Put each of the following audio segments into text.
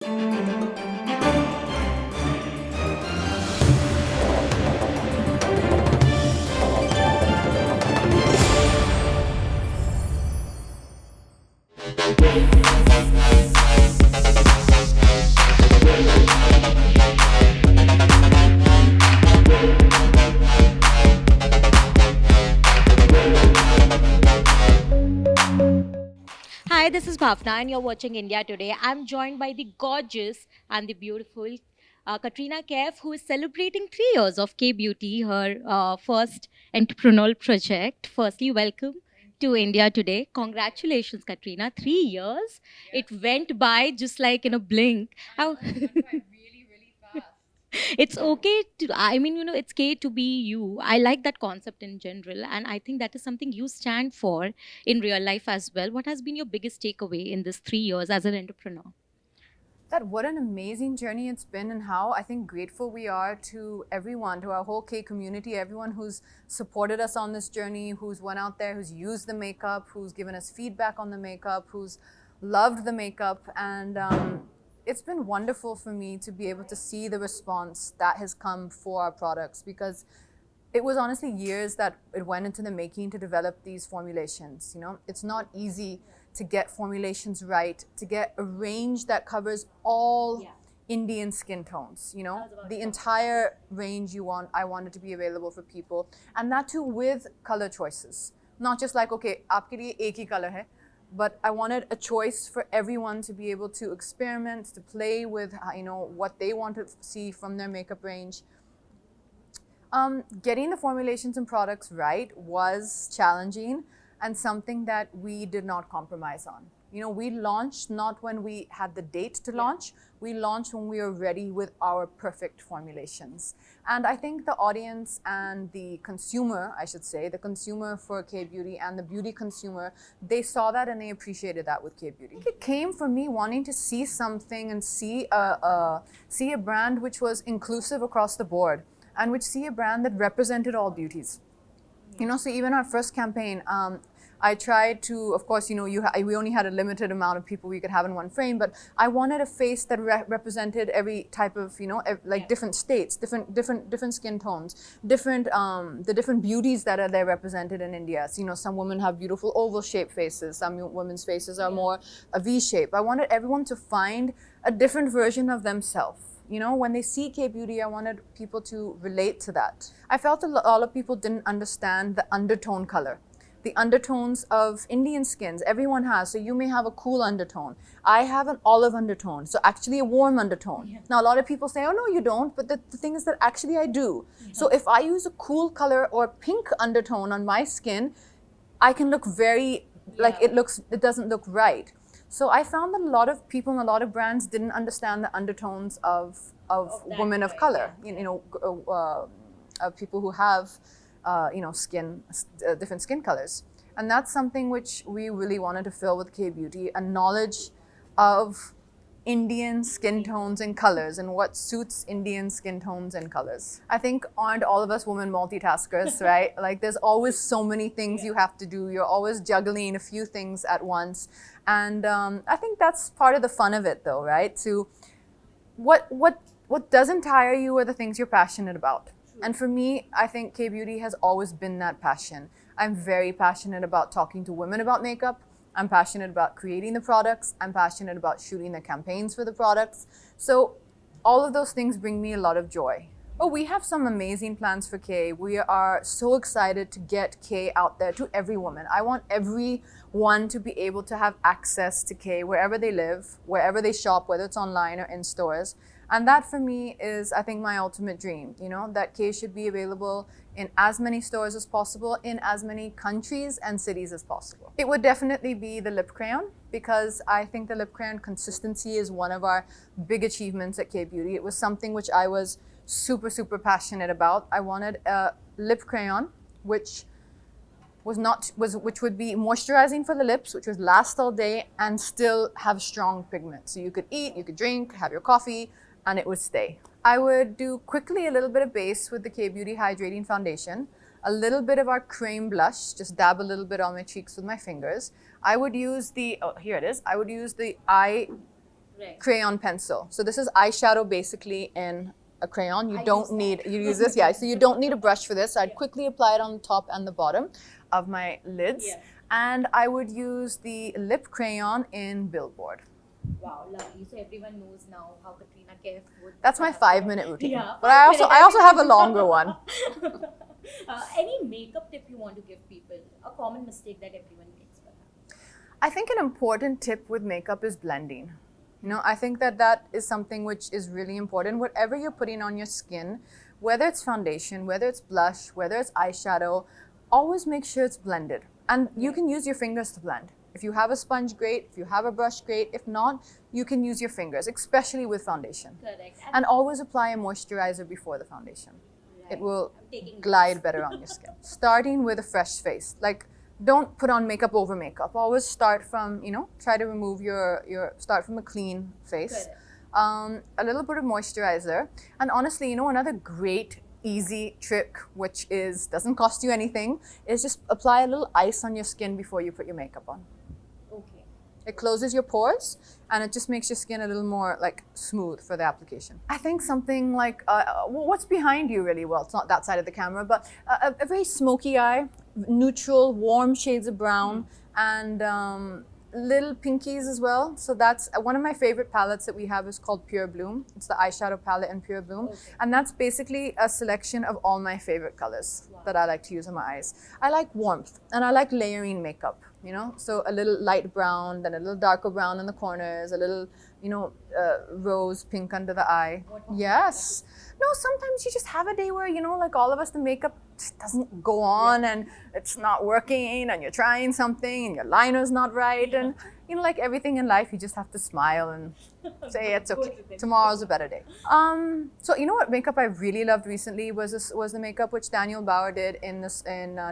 Hi, this is Bhavna, and you're watching India Today. I'm joined by the gorgeous and the beautiful Katrina Kaif, who is celebrating 3 years of K Beauty, her first entrepreneurial project. Firstly, welcome to India Today. Congratulations, Katrina. 3 years. It went by just like in a blink. How? It's okay to, I mean, it's okay to be you. I like that concept in general, and I think that is something you stand for in real life as well. What has been your biggest takeaway in this 3 years as an entrepreneur? That what an amazing journey it's been, and how I think grateful we are to everyone, to our whole K community, everyone who's supported us on this journey, who's went out there, who's used the makeup, who's given us feedback on the makeup, who's loved the makeup. And it's been wonderful for me to be able to see the response that has come for our products, because it was honestly years that it went into the making to develop these formulations. It's not easy to get formulations right, to get a range that covers all Indian skin tones. The entire range I wanted to be available for people, and that too with color choices. Not just like, okay, aapke liye ek hi color hai, but I wanted a choice for everyone to be able to experiment, to play with, what they want to see from their makeup range. Getting the formulations and products right was challenging, and something that we did not compromise on. We launched not when we had the date to launch, we launched when we were ready with our perfect formulations. And I think the audience and the consumer, I should say, the consumer for K-Beauty and the beauty consumer, they saw that and they appreciated that with K-Beauty. I think it came from me wanting to see something and see a brand which was inclusive across the board, and which see a brand that represented all beauties. So even our first campaign, I tried to, of course, we only had a limited amount of people we could have in one frame, but I wanted a face that represented every type of, different states, different skin tones, the different beauties that are there represented in India. So, some women have beautiful oval shaped faces, some women's faces are more a V shape. I wanted everyone to find a different version of themselves. When they see K-Beauty, I wanted people to relate to that. I felt a lot of people didn't understand the undertone color. The undertones of Indian skins, everyone has. So you may have a cool undertone. I have an olive undertone, so actually a warm undertone. Yeah. Now a lot of people say, oh no, you don't, but the thing is that actually I do. Yeah. So if I use a cool color or pink undertone on my skin, I can look very, it doesn't look right. So I found that a lot of people and a lot of brands didn't understand the undertones of women of color, people who have, different skin colors. And that's something which we really wanted to fill with K-Beauty, a knowledge of Indian skin tones and colors and what suits Indian skin tones and colors. I think aren't all of us women multitaskers, right? Like there's always so many things you have to do. You're always juggling a few things at once. And I think that's part of the fun of it though, right? What doesn't tire you are the things you're passionate about. And for me, I think K-Beauty has always been that passion. I'm very passionate about talking to women about makeup. I'm passionate about creating the products. I'm passionate about shooting the campaigns for the products. So all of those things bring me a lot of joy. Oh, we have some amazing plans for K. We are so excited to get K out there to every woman. I want everyone to be able to have access to K wherever they live, wherever they shop, whether it's online or in stores. And that for me is, I think, my ultimate dream, that K should be available in as many stores as possible, in as many countries and cities as possible. It would definitely be the lip crayon, because I think the lip crayon consistency is one of our big achievements at K-Beauty. It was something which I was super, super passionate about. I wanted a lip crayon which would be moisturizing for the lips, which would last all day and still have strong pigment. So you could eat, you could drink, have your coffee, and it would stay. I would do quickly a little bit of base with the K-Beauty Hydrating Foundation, a little bit of our cream blush, just dab a little bit on my cheeks with my fingers. I would use I would use the eye Right. crayon pencil. So this is eyeshadow basically in a crayon. You don't need, you use this, yeah. So you don't need a brush for this. I'd quickly apply it on the top and the bottom of my lids. Yeah. And I would use the lip crayon in Billboard. Wow, lovely. So everyone knows now how Katrina Kaif would. That's my 5-minute routine. Yeah, But I also have a longer one. Any makeup tip you want to give people? A common mistake that everyone makes, perhaps. I think an important tip with makeup is blending. You know, I think that is something which is really important. Whatever you're putting on your skin, whether it's foundation, whether it's blush, whether it's eyeshadow, always make sure it's blended. And you can use your fingers to blend. If you have a sponge, great. If you have a brush, great. If not, you can use your fingers, especially with foundation. Correct. And always apply a moisturizer before the foundation. Right. It will I'm taking glide better on your skin. Starting with a fresh face. Like, don't put on makeup over makeup. Always start from, you know, try to remove start from a clean face. Correct. A little bit of moisturizer. And honestly, you know, another great easy trick, which doesn't cost you anything, is just apply a little ice on your skin before you put your makeup on. Okay. It closes your pores and it just makes your skin a little more like smooth for the application. I think something like, what's behind you really? Well, it's not that side of the camera, but a very smoky eye, neutral, warm shades of brown, and little pinkies as well. So that's one of my favorite palettes that we have is called Pure Bloom. It's the eyeshadow palette in Pure Bloom. Okay. And that's basically a selection of all my favorite colors that I like to use on my eyes. I like warmth and I like layering makeup, you know? So a little light brown, then a little darker brown in the corners, a little, you know, rose pink under the eye. Yes. No, sometimes you just have a day where, you know, like all of us, the makeup just doesn't go on and it's not working and you're trying something and your liner's not right. And, you know, like everything in life, you just have to smile and say it's okay. Tomorrow's a better day. So you know what makeup I really loved recently was the makeup which Daniel Bauer did in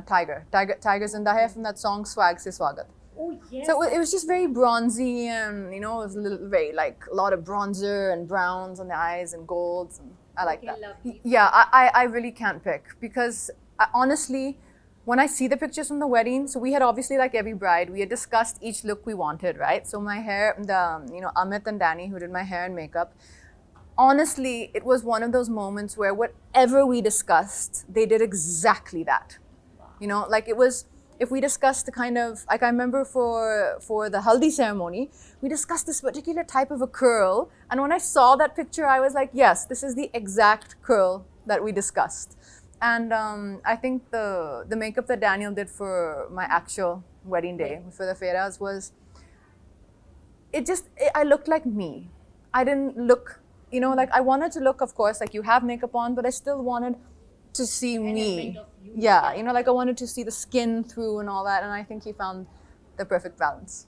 Tiger Zinda Hai from that song Swag Se Swagat. Oh, yes. So it was just very bronzy and, you know, it was a little very like a lot of bronzer and browns on the eyes and golds. And I like that. Lovely. Yeah, I really can't pick because honestly, when I see the pictures from the wedding, so we had obviously, like every bride, we had discussed each look we wanted, right? So my hair, Amit and Danny who did my hair and makeup, honestly, it was one of those moments where whatever we discussed, they did exactly that. You know, like it was, if we discussed the kind of, like I remember for the haldi ceremony, we discussed this particular type of a curl. And when I saw that picture, I was like, yes, this is the exact curl that we discussed. And I think the makeup that Daniel did for my actual wedding day, for the feiras, was, I looked like me. I didn't look, you know, like I wanted to look, of course, like you have makeup on, but I still wanted to see me. Yeah, you know, like I wanted to see the skin through and all that, and I think he found the perfect balance.